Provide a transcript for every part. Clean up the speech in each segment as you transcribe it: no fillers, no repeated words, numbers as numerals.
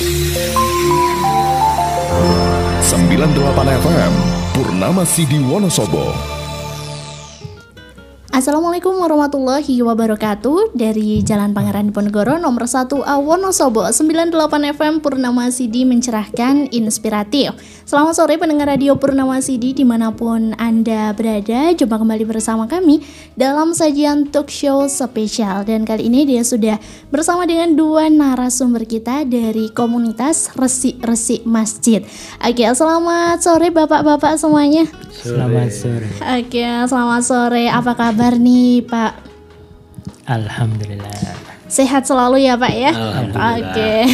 98 FM Purnama Sidi Wonosobo. Assalamualaikum warahmatullahi wabarakatuh. Dari Jalan Pangeran Diponegoro nomor 1A Wonosobo, 98 FM Purnama Sidi mencerahkan, inspiratif. Selamat sore pendengar radio Purnama Sidi dimanapun Anda berada. Jumpa kembali bersama kami dalam sajian talk show spesial. Dan kali ini dia sudah bersama dengan dua narasumber kita dari komunitas Resik-Resik Masjid. Oke, selamat sore bapak-bapak semuanya. Selamat sore. Oke, selamat sore. Apa kabar nih Pak? Alhamdulillah. Sehat selalu ya Pak ya. Oke.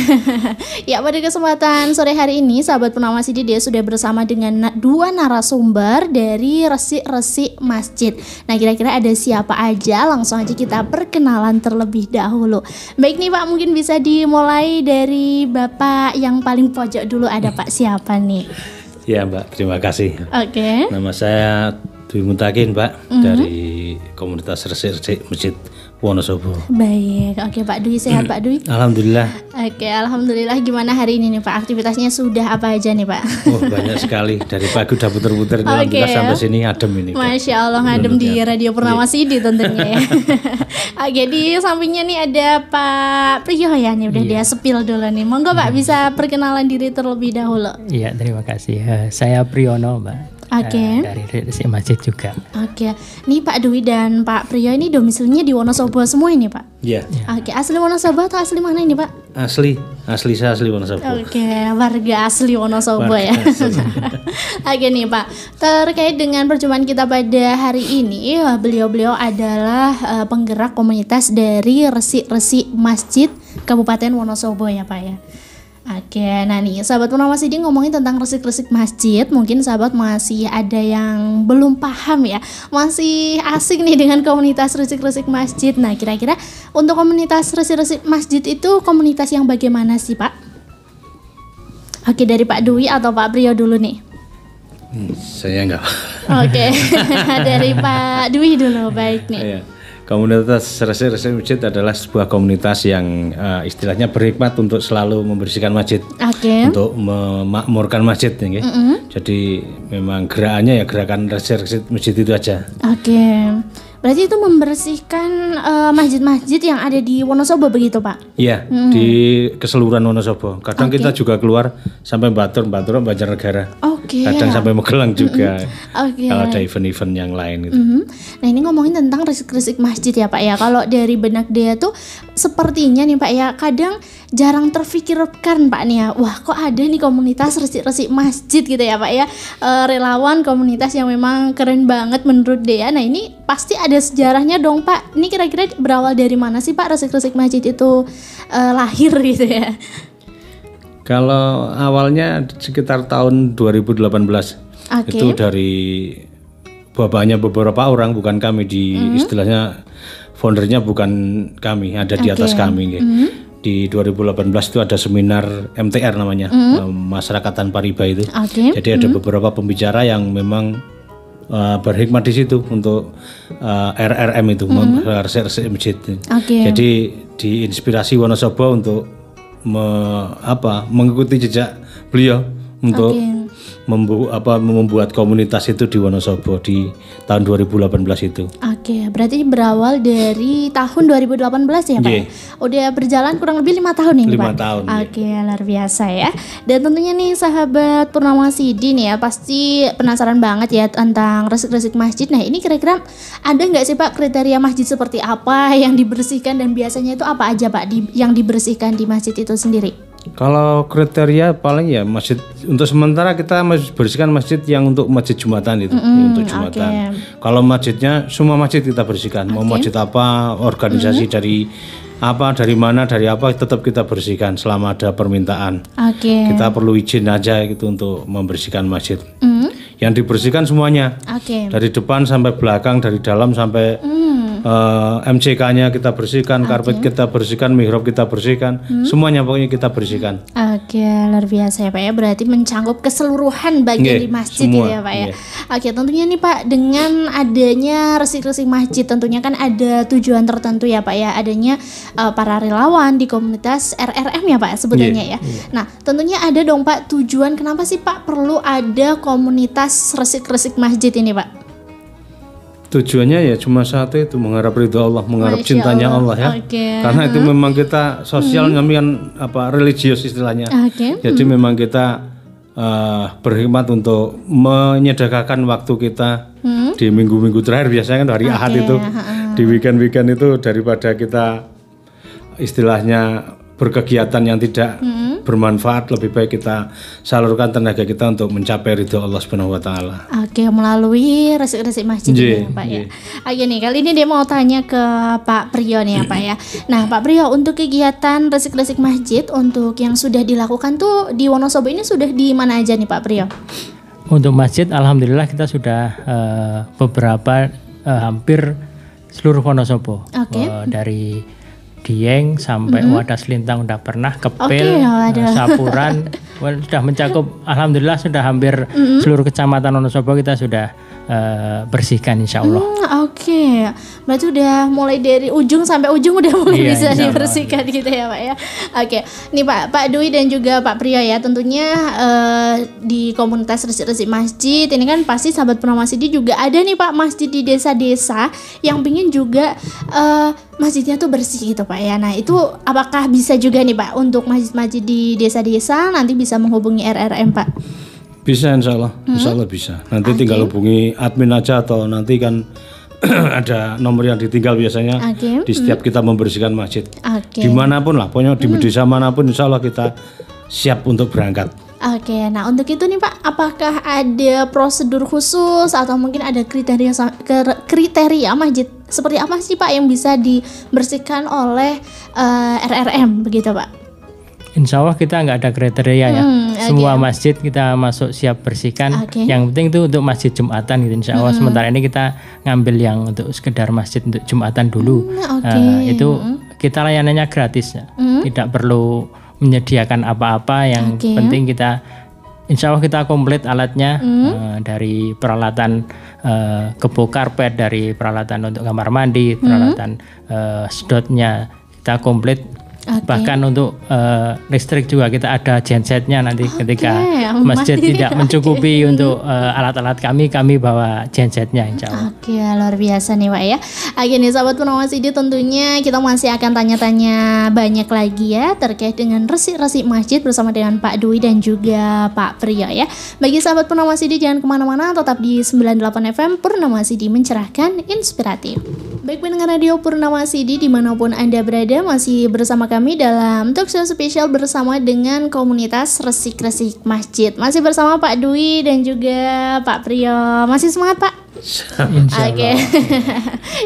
Ya, pada kesempatan sore hari ini sahabat Purnama Sidi dia sudah bersama dengan dua narasumber dari Resik-Resik Masjid. Nah, kira-kira ada siapa aja? Langsung aja kita perkenalan terlebih dahulu. Baik nih Pak, mungkin bisa dimulai dari Bapak yang paling pojok dulu. Ada Pak siapa nih? Ya Mbak, terima kasih. Oke. Nama saya Dwi Muntakin Mbak, dari komunitas Resik-Resik Masjid Wonosobo. Baik, oke Pak Dwi, sehat Pak Dwi? Alhamdulillah. Oke, alhamdulillah. Gimana hari ini nih Pak? Aktivitasnya sudah apa aja nih Pak? Oh, banyak sekali. Dari pagi udah puter-puter, alhamdulillah sampai sini adem ini. Masya Allah, ngadem di radio Purnama Sidi tentunya ya. Oke, di sampingnya nih ada Pak Priyo ya nih, udah dia sepil dulu nih. Monggo Pak bisa perkenalan diri terlebih dahulu. Iya, terima kasih. Saya Priyono Mbak. Oke. Dari Resik Masjid juga. Oke, nih Pak Dwi dan Pak Priyo ini domisilinya di Wonosobo semua ini Pak? Iya. Oke, asli Wonosobo atau asli mana ini Pak? Asli saya asli Wonosobo. Oke, warga asli Wonosobo ya. Oke nih Pak, terkait dengan perjumpaan kita pada hari ini, beliau-beliau adalah penggerak komunitas dari Resik-Resik Masjid Kabupaten Wonosobo ya Pak ya. Oke, nah nih sahabat Purnama Sidi ngomongin tentang Resik-Resik Masjid, mungkin sahabat masih ada yang belum paham ya, masih asing nih dengan komunitas Resik-Resik Masjid. Nah, kira-kira untuk komunitas Resik-Resik Masjid itu komunitas yang bagaimana sih Pak? Oke, dari Pak Dwi atau Pak Priyo dulu nih? Saya enggak. Oke, dari Pak Dwi dulu, baik nih. Iya. Komunitas Resik-Resik Masjid adalah sebuah komunitas yang istilahnya berhikmat untuk selalu membersihkan masjid, untuk memakmurkan masjid, ya. Jadi memang gerakannya ya gerakan Resik-Resik Masjid itu aja. Oke, berarti itu membersihkan masjid-masjid yang ada di Wonosobo begitu Pak? Iya, di keseluruhan Wonosobo. Kadang kita juga keluar sampai Batur, Banjarnegara. Kadang sampai Magelang juga. Kalau ada event-event yang lain gitu. Nah, ini ngomongin tentang Resik-Resik Masjid ya Pak ya. Kalau dari benak dia tuh sepertinya nih Pak ya, kadang jarang terfikirkan Pak nih ya. Wah, kok ada nih komunitas Resik-Resik Masjid gitu ya Pak ya. Relawan komunitas yang memang keren banget menurut dia. Nah, ini pasti ada sejarahnya dong Pak. Ini kira-kira berawal dari mana sih Pak Resik-Resik Masjid itu lahir gitu ya? Kalau awalnya sekitar tahun 2018, itu dari bapaknya beberapa orang, bukan kami, di istilahnya foundernya bukan kami, ada di atas kami. Di 2018 itu ada seminar MTR namanya, Masyarakat Tanpa Riba itu. Jadi ada beberapa pembicara yang memang berhikmat di situ untuk RRM itu, Resik-Resik Masjid. Jadi diinspirasi Wonosobo untuk mengikuti jejak beliau untuk membuat komunitas itu di Wonosobo di tahun 2018 itu. Oke, berarti berawal dari tahun 2018 ya Pak? Udah berjalan kurang lebih 5 tahun ini Pak? 5 tahun. Oke, luar biasa ya. Dan tentunya nih sahabat Purnama Sidi nih ya, pasti penasaran banget ya tentang Resik-Resik Masjid. Nah, ini kira-kira ada nggak sih Pak kriteria masjid seperti apa yang dibersihkan, dan biasanya itu apa aja Pak yang dibersihkan di masjid itu sendiri? Kalau kriteria paling ya masjid, untuk sementara kita bersihkan masjid yang untuk masjid Jumatan itu, untuk Jumatan. Kalau masjidnya semua masjid kita bersihkan, mau masjid apa, organisasi dari mana, dari apa, tetap kita bersihkan selama ada permintaan. Kita perlu izin aja gitu untuk membersihkan masjid. Yang dibersihkan semuanya, dari depan sampai belakang, dari dalam sampai MCK-nya kita bersihkan, karpet kita bersihkan, mihrab kita bersihkan, semuanya pokoknya kita bersihkan. Oke, luar biasa ya Pak ya. Berarti mencangkup keseluruhan bagian di masjid semua, gitu ya Pak ya. Oke, tentunya nih Pak, dengan adanya resik-resik masjid tentunya kan ada tujuan tertentu ya Pak ya. Adanya para relawan di komunitas RRM ya Pak sebutannya ya. Nah, tentunya ada dong Pak tujuan kenapa sih Pak perlu ada komunitas resik-resik masjid ini Pak? Tujuannya ya cuma satu, itu mengharap ridho Allah, mengharap Masya cintanya Allah ya. Oke. Karena itu memang kita sosial, kami kan religius istilahnya. Oke. Jadi memang kita berkhidmat untuk menyedekahkan waktu kita di minggu-minggu terakhir, biasanya kan hari Ahad itu, di weekend-weekend itu, daripada kita istilahnya berkegiatan yang tidak bermanfaat, lebih baik kita salurkan tenaga kita untuk mencapai ridho Allah Subhanahu wa taala. Oke, melalui resik-resik masjid ini ya Pak ya. Oke nih, kali ini dia mau tanya ke Pak Priyo nih ya Pak ya. Nah Pak Priyo, untuk kegiatan resik-resik masjid untuk yang sudah dilakukan tuh di Wonosobo ini sudah di mana aja nih Pak Priyo? Untuk masjid, alhamdulillah kita sudah beberapa hampir seluruh Wonosobo. Dari Dieng sampai Wadas Lintang udah pernah, Kepil, Sapuran, sudah mencakup, alhamdulillah sudah hampir seluruh kecamatan Wonosobo kita sudah bersihkan insya Allah. Oke, berarti udah mulai dari ujung sampai ujung udah mulai bisa dibersihkan gitu ya Pak ya. Oke, nih Pak Dwi dan juga Pak Priyo ya, tentunya di komunitas resik-resik masjid ini kan pasti sahabat Purnama Sidi juga ada nih Pak masjid di desa-desa yang pingin juga masjidnya tuh bersih gitu Pak ya. Nah itu apakah bisa juga nih Pak untuk masjid-masjid di desa-desa nanti bisa menghubungi RRM Pak? Bisa, insya Allah bisa. Nanti tinggal hubungi admin aja, atau nanti kan ada nomor yang ditinggal biasanya di setiap kita membersihkan masjid. Dimanapun lah, pokoknya di desa manapun, insya Allah kita siap untuk berangkat. Oke, nah untuk itu nih Pak, apakah ada prosedur khusus atau mungkin ada kriteria masjid seperti apa sih Pak yang bisa dibersihkan oleh RRM begitu Pak? Insya Allah kita nggak ada kriteria ya. Semua masjid kita masuk siap bersihkan. Yang penting itu untuk masjid Jumatan gitu insya Allah. Sementara ini kita ngambil yang untuk sekedar masjid untuk Jumatan dulu. Itu kita layanannya gratis ya. Tidak perlu menyediakan apa-apa. Yang penting kita insya Allah kita komplit alatnya, dari peralatan kebo karpet, dari peralatan untuk kamar mandi, peralatan sedotnya kita komplit. Bahkan untuk listrik juga kita ada gensetnya nanti ketika masjid tidak mencukupi untuk alat-alat kami bawa gensetnya insya Allah. Oke, luar biasa nih Pak ya. Oke nih sahabat Purnama Sidi, tentunya kita masih akan tanya-tanya banyak lagi ya terkait dengan resik-resik masjid bersama dengan Pak Dwi dan juga Pak Priyo ya. Bagi sahabat Purnama Sidi jangan kemana-mana, tetap di 98 FM Purnama Sidi mencerahkan, inspiratif. Baik pendengar radio Purnama Sidi dimanapun Anda berada, masih bersama kami dalam talk show spesial bersama dengan komunitas resik-resik masjid. Masih bersama Pak Dwi dan juga Pak Priyo. Masih semangat Pak? Oke.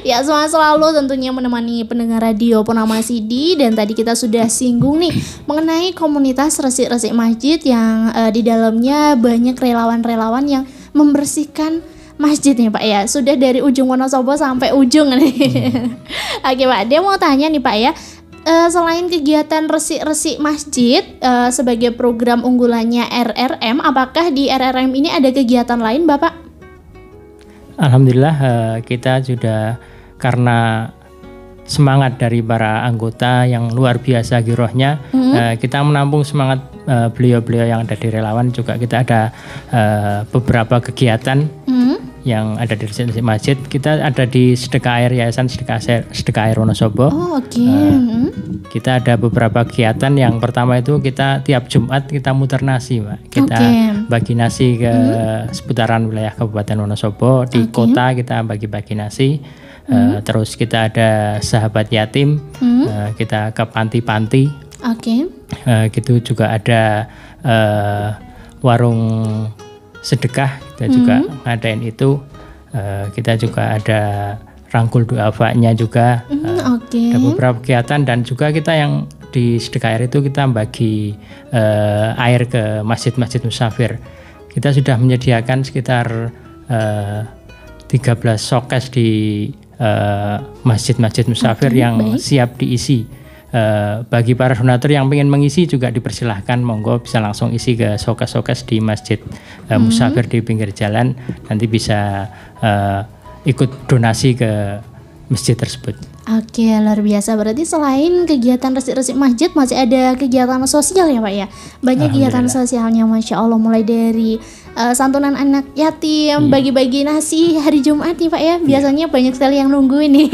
Ya, semangat selalu tentunya menemani pendengar radio Purnama Sidi. Dan tadi kita sudah singgung nih mengenai komunitas resik-resik masjid yang di dalamnya banyak relawan-relawan yang membersihkan masjid nih Pak ya. Sudah dari ujung Wonosobo sampai ujung nih. Oke Pak, dia mau tanya nih Pak ya, selain kegiatan resik-resik masjid sebagai program unggulannya RRM, apakah di RRM ini ada kegiatan lain Bapak? Alhamdulillah kita sudah, karena semangat dari para anggota yang luar biasa girohnya, kita menampung semangat beliau-beliau yang ada di relawan. Juga kita ada beberapa kegiatan yang ada di masjid. Kita ada di Sedekah Air, Yayasan Sedekah Air Wonosobo. Kita ada beberapa kegiatan. Yang pertama itu kita tiap Jumat kita muter nasi Pak. Kita bagi nasi ke seputaran wilayah Kabupaten Wonosobo. Di kota kita bagi-bagi nasi. Terus kita ada sahabat yatim, kita ke panti-panti. Gitu juga ada warung sedekah, kita juga ngadain itu. Kita juga ada rangkul du'afanya juga. Ada beberapa kegiatan, dan juga kita yang di Sedekah Air itu kita bagi air ke masjid-masjid musafir. Kita sudah menyediakan sekitar 13 showcase di masjid-masjid musafir yang siap diisi. Bagi para donatur yang ingin mengisi juga dipersilahkan, monggo bisa langsung isi ke showcase di masjid musafir di pinggir jalan, nanti bisa ikut donasi ke masjid tersebut. Oke, luar biasa. Berarti selain kegiatan resik-resik masjid masih ada kegiatan sosial ya Pak ya? Banyak kegiatan sosialnya, Masya Allah, mulai dari santunan anak yatim, bagi-bagi nasi hari Jumat nih Pak ya. Biasanya banyak sekali yang nunggu ini.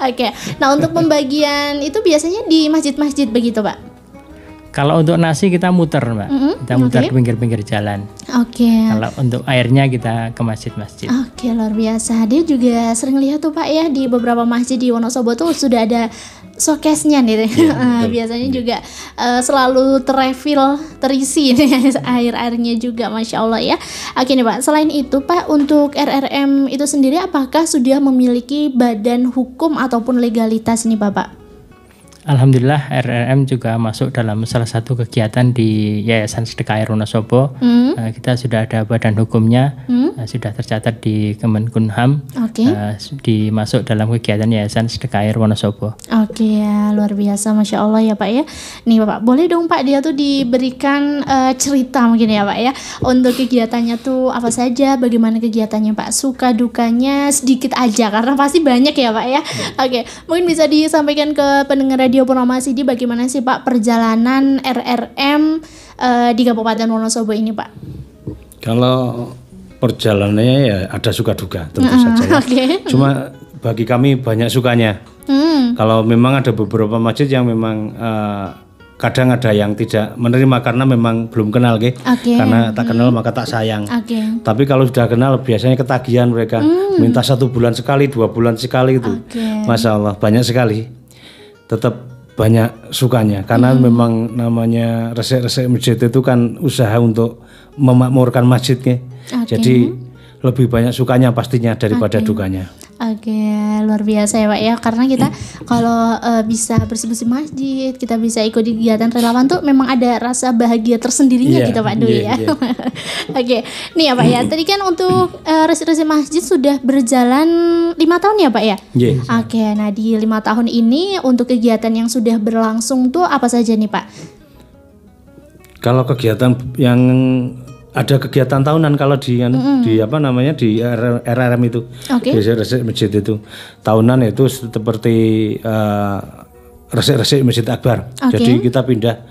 Oke, nah untuk pembagian itu biasanya di masjid-masjid begitu Pak? Kalau untuk nasi kita muter Mbak, kita muter ke pinggir-pinggir jalan. Oke. Kalau untuk airnya kita ke masjid-masjid. Oke, luar biasa. Dia juga sering lihat tuh Pak ya, di beberapa masjid di Wonosobo tuh sudah ada showcase-nya nih. Biasanya juga selalu terrefill, terisi nih air-airnya juga, Masya Allah ya. Oke nih Pak, selain itu Pak, untuk RRM itu sendiri apakah sudah memiliki badan hukum ataupun legalitas nih Bapak? Alhamdulillah RRM juga masuk dalam salah satu kegiatan di Yayasan Sedekah Air Wonosobo. Kita sudah ada badan hukumnya, sudah tercatat di Kemenkumham, dimasuk dalam kegiatan Yayasan Sedekah Air Wonosobo. Oke, ya, luar biasa, Masya Allah ya Pak ya. Nih Bapak, boleh dong Pak dia tuh diberikan cerita mungkin ya Pak ya, untuk kegiatannya tuh apa saja, bagaimana kegiatannya Pak, suka dukanya sedikit aja karena pasti banyak ya Pak ya. Oke, mungkin bisa disampaikan ke pendengar Radio Purnama CD bagaimana sih Pak perjalanan RRM di Kabupaten Wonosobo ini Pak? Kalau perjalanannya ya ada suka duka tentu saja ya. Cuma bagi kami banyak sukanya. Kalau memang ada beberapa masjid yang memang kadang ada yang tidak menerima karena memang belum kenal karena tak kenal maka tak sayang. Tapi kalau sudah kenal biasanya ketagihan mereka, minta 1 bulan sekali, 2 bulan sekali itu. Masya Allah banyak sekali. Tetap banyak sukanya karena memang namanya resik-resik masjid itu kan usaha untuk memakmurkan masjidnya. Jadi lebih banyak sukanya pastinya daripada dukanya. Oke, luar biasa ya Pak ya, karena kita kalau bisa bersih-bersih masjid, kita bisa ikut di kegiatan relawan tuh memang ada rasa bahagia tersendirinya gitu Pak Dwi ya. Oke, nih ya Pak ya, tadi kan untuk resik-resik masjid sudah berjalan 5 tahun ya Pak ya? Oke, nah di 5 tahun ini untuk kegiatan yang sudah berlangsung tuh apa saja nih Pak? Kalau kegiatan yang ada kegiatan tahunan kalau di apa namanya di RRM itu, di resik masjid itu tahunan itu seperti resik masjid akbar. Jadi kita pindah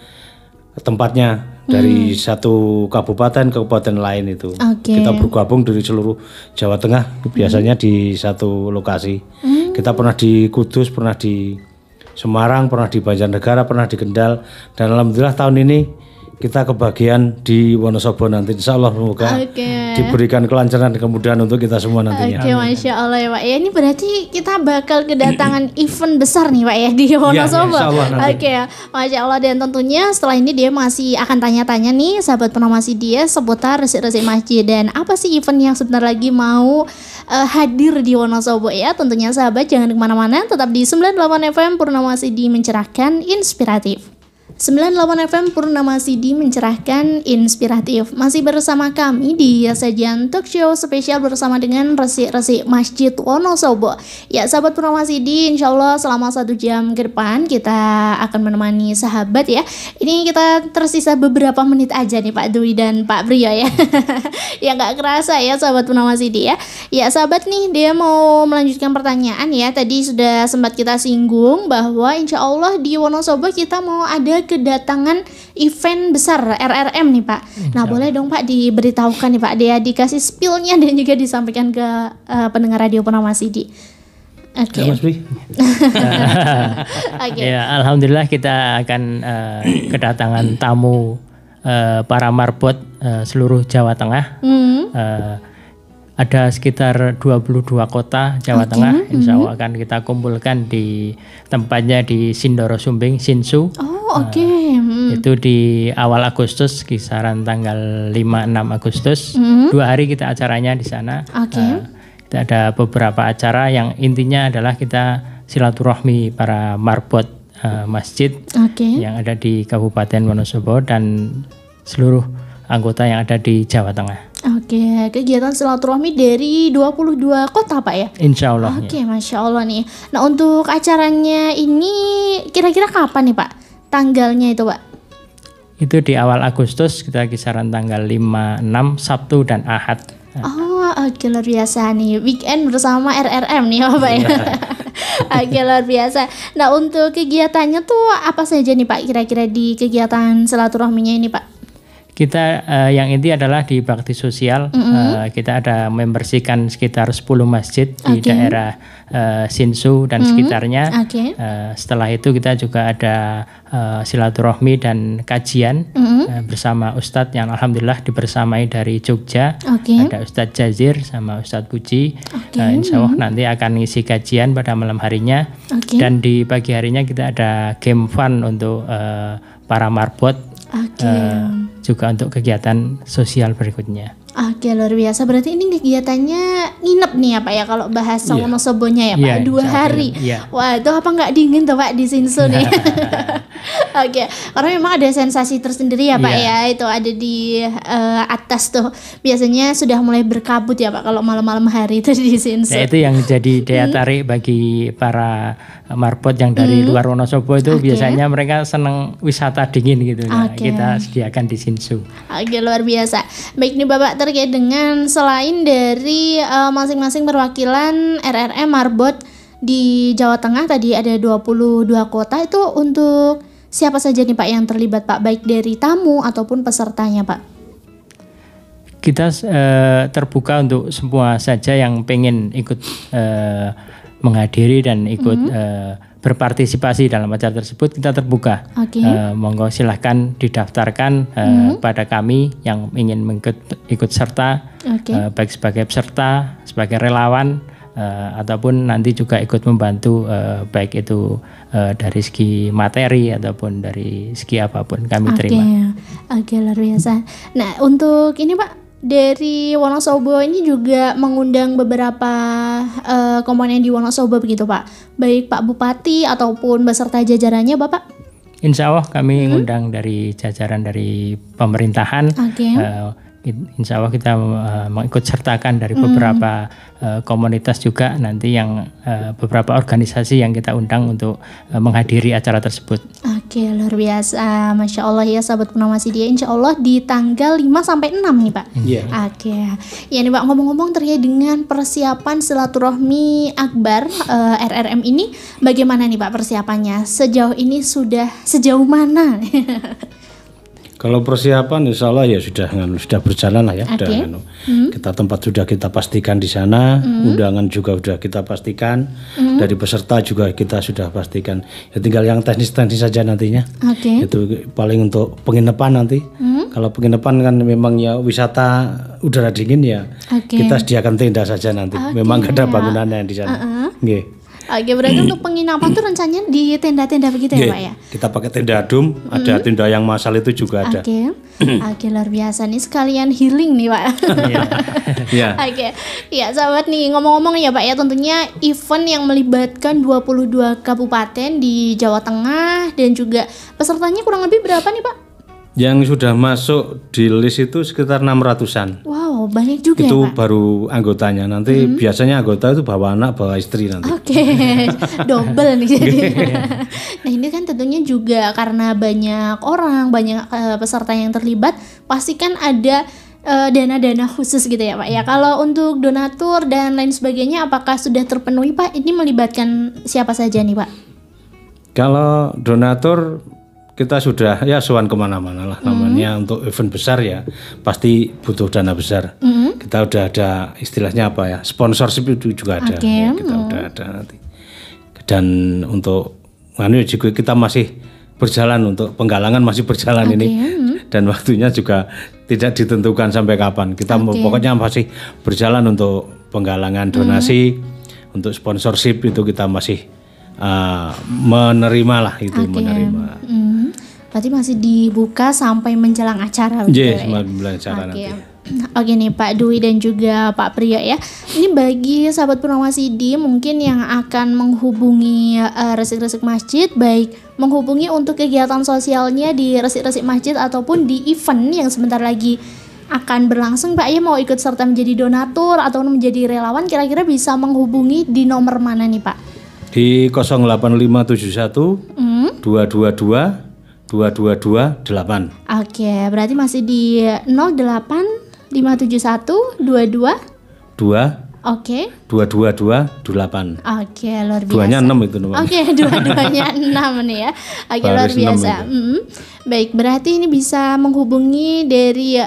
tempatnya dari satu kabupaten ke kabupaten lain itu. Kita bergabung dari seluruh Jawa Tengah biasanya di satu lokasi. Kita pernah di Kudus, pernah di Semarang, pernah di Banjarnegara, pernah di Kendal, dan alhamdulillah tahun ini kita kebagian di Wonosobo nanti, insya Allah semoga diberikan kelancaran dan kemudahan untuk kita semua nantinya. Masya Allah ya Pak ya, ini berarti kita bakal kedatangan event besar nih Pak ya di Wonosobo. Masya Allah, dan tentunya setelah ini dia masih akan tanya-tanya nih sahabat Purnama dia seputar resik-resik masjid dan apa sih event yang sebentar lagi mau hadir di Wonosobo ya. Tentunya sahabat jangan kemana-mana, tetap di 98 FM Purnama CD mencerahkan, inspiratif. 98 FM Purnama CD mencerahkan, inspiratif. Masih bersama kami di sajian talk show spesial bersama dengan resik-resik Masjid Wonosobo. Ya sahabat Purnama CD, insya Allah selama 1 jam ke depan kita akan menemani sahabat ya. Ini kita tersisa beberapa menit aja nih Pak Dwi dan Pak Brio ya. Ya nggak kerasa ya sahabat Purnama CD ya. Ya sahabat nih, dia mau melanjutkan pertanyaan ya. Tadi sudah sempat kita singgung bahwa insya Allah di Wonosobo kita mau ada kedatangan event besar RRM nih Pak. Nah boleh dong Pak diberitahukan nih Pak, dia dikasih spill-nya dan juga disampaikan ke pendengar Radio Purnama CD. Ya, alhamdulillah kita akan kedatangan tamu para marbot seluruh Jawa Tengah. Ada sekitar 22 kota Jawa Tengah, insya Allah akan kita kumpulkan di tempatnya di Sindoro Sumbing, Sinsu. Itu di awal Agustus, kisaran tanggal 5-6 Agustus. 2 hari kita acaranya di sana. Kita ada beberapa acara yang intinya adalah kita silaturahmi para marbot masjid yang ada di Kabupaten Wonosobo dan seluruh anggota yang ada di Jawa Tengah. Oke, kegiatan silaturahmi dari 22 kota Pak ya? Insya Allah. Oke, Masya Allah nih. Nah untuk acaranya ini kira-kira kapan nih Pak? Tanggalnya itu Pak? Itu di awal Agustus, kita kisaran tanggal 5, 6, Sabtu dan Ahad. Oh, oke, luar biasa nih. Weekend bersama RRM nih Pak ya. Oke, luar biasa. Nah untuk kegiatannya tuh apa saja nih Pak kira-kira di kegiatan silaturahminya ini Pak? Kita yang inti adalah di bakti sosial. Kita ada membersihkan sekitar 10 masjid di daerah Sinsu dan sekitarnya. Setelah itu kita juga ada silaturahmi dan kajian bersama Ustadz yang alhamdulillah dibersamai dari Jogja. Ada Ustadz Jazir sama Ustadz Puji. Insya Allah nanti akan ngisi kajian pada malam harinya. Dan di pagi harinya kita ada game fun untuk para marbot. Juga untuk kegiatan sosial berikutnya. Oke, luar biasa. Berarti ini kegiatannya nginep nih ya Pak ya, kalau bahasa Wonosobonya ya Pak, 2 hari. Wah, itu apa nggak dingin tuh Pak di Sinsu nih? Oke, karena memang ada sensasi tersendiri ya Pak ya, itu ada di atas tuh. Biasanya sudah mulai berkabut ya Pak kalau malam-malam hari itu di Sinsu. Nah, itu yang jadi daya tarik bagi para marbot yang dari luar Wonosobo itu biasanya mereka senang wisata dingin gitu. Nah, kita sediakan di Sinsu. Oke, luar biasa. Baik nih Bapak, terkait dengan selain dari masing-masing perwakilan RRM Marbot di Jawa Tengah tadi ada 22 kota, itu untuk siapa saja nih Pak yang terlibat Pak, baik dari tamu ataupun pesertanya Pak? Kita terbuka untuk semua saja yang pengen ikut menghadiri dan ikut berpartisipasi dalam acara tersebut. Kita terbuka. Monggo silahkan didaftarkan pada kami yang ingin ikut serta, baik sebagai peserta, sebagai relawan, ataupun nanti juga ikut membantu, baik itu dari segi materi ataupun dari segi apapun kami terima. Oke, luar biasa. Nah untuk ini Pak, dari Wonosobo ini juga mengundang beberapa komponen di Wonosobo begitu Pak, baik Pak Bupati ataupun beserta jajarannya Bapak? Insya Allah kami ngundang dari jajaran dari pemerintahan. Insya Allah kita mengikut sertakan dari beberapa komunitas juga nanti yang beberapa organisasi yang kita undang untuk menghadiri acara tersebut. Oke, luar biasa. Masya Allah ya sahabat Purnama Sidia, insya Allah di tanggal 5-6 nih Pak. Oke. Ya nih Pak, ngomong-ngomong terkait dengan persiapan silaturahmi akbar RRM ini, bagaimana nih Pak persiapannya? Sejauh ini sudah sejauh mana? Kalau persiapan insya Allah ya sudah berjalan lah ya. Kita tempat sudah kita pastikan di sana, undangan juga sudah kita pastikan, dari peserta juga kita sudah pastikan. Ya tinggal yang teknis-teknis saja nantinya. Itu paling untuk penginapan nanti. Kalau penginapan kan memang ya wisata udara dingin ya, kita sediakan tenda saja nanti. Memang gak ada bangunannya di sana. Oke, berarti untuk penginapan tuh rencananya di tenda-tenda begitu ya Pak ya? Kita pakai tenda adum, ada tenda yang masal itu juga ada. Oke, luar biasa nih, sekalian healing nih Pak. Oke, ya sahabat nih, ngomong-ngomong ya Pak ya, tentunya event yang melibatkan 22 kabupaten di Jawa Tengah dan juga pesertanya kurang lebih berapa nih Pak? Yang sudah masuk di list itu sekitar 600-an. Wow, banyak juga itu ya Pak? Baru anggotanya. Nanti biasanya anggota itu bawa anak, bawa istri nanti. Double nih jadi. Nah ini kan tentunya juga karena banyak orang, banyak peserta yang terlibat, pasti kan ada dana-dana khusus gitu ya Pak ya. Kalau untuk donatur dan lain sebagainya, apakah sudah terpenuhi Pak? Ini melibatkan siapa saja nih Pak? Kalau donatur kita sudah ya sowan kemana-mana lah, namanya untuk event besar ya pasti butuh dana besar. Kita udah ada istilahnya apa ya, sponsorship itu juga ada. Kita udah ada nanti. Dan untuk juga kita masih berjalan, untuk penggalangan masih berjalan ini, dan waktunya juga tidak ditentukan sampai kapan. Kita pokoknya masih berjalan untuk penggalangan donasi, untuk sponsorship itu kita masih menerima lah itu, menerima. Berarti masih dibuka sampai menjelang acara begitu ya? Menjelang acara nanti. Oke nih Pak Dwi dan juga Pak Priyo ya. Ini bagi sahabat Purnama Sidi mungkin yang akan menghubungi resik-resik masjid, baik menghubungi untuk kegiatan sosialnya di resik-resik masjid ataupun di event yang sebentar lagi akan berlangsung Pak ya, mau ikut serta menjadi donatur atau menjadi relawan, kira-kira bisa menghubungi di nomor mana nih Pak? Di 08571 222 2228. Oke, berarti masih di 08571 22 Oke. 2228. Oke, luar biasa. Duanya 6 itu namanya. Oke, dua-duanya 6 nih ya. Oke, luar biasa. Baik, berarti ini bisa menghubungi dari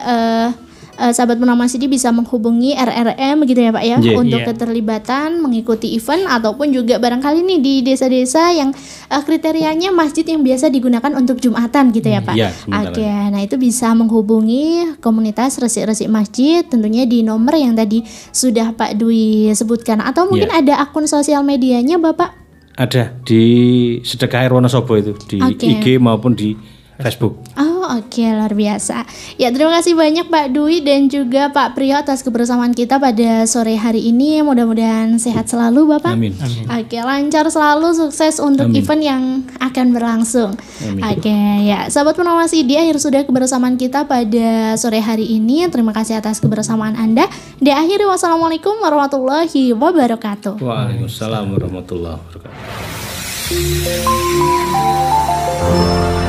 sahabat Purnama CD bisa menghubungi RRM gitu ya Pak ya, untuk keterlibatan mengikuti event ataupun juga barangkali nih di desa-desa yang kriterianya masjid yang biasa digunakan untuk Jumatan gitu ya Pak. Oke, nah itu bisa menghubungi komunitas resik-resik masjid tentunya di nomor yang tadi sudah Pak Dwi sebutkan, atau mungkin ada akun sosial medianya Bapak? Ada di Sedekah Air Wonosobo itu di IG maupun di Facebook. Oke, luar biasa. Ya, terima kasih banyak Pak Dwi dan juga Pak Priyo atas kebersamaan kita pada sore hari ini. Mudah-mudahan sehat selalu Bapak. Amin. Oke, lancar selalu, sukses untuk event yang akan berlangsung. Oke, ya, sahabat Purnama CD, akhir sudah kebersamaan kita pada sore hari ini. Terima kasih atas kebersamaan Anda. Di akhir, wassalamualaikum warahmatullahi wabarakatuh. Waalaikumsalam warahmatullahi wabarakatuh.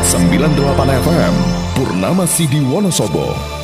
98 FM Purnama CD Wonosobo.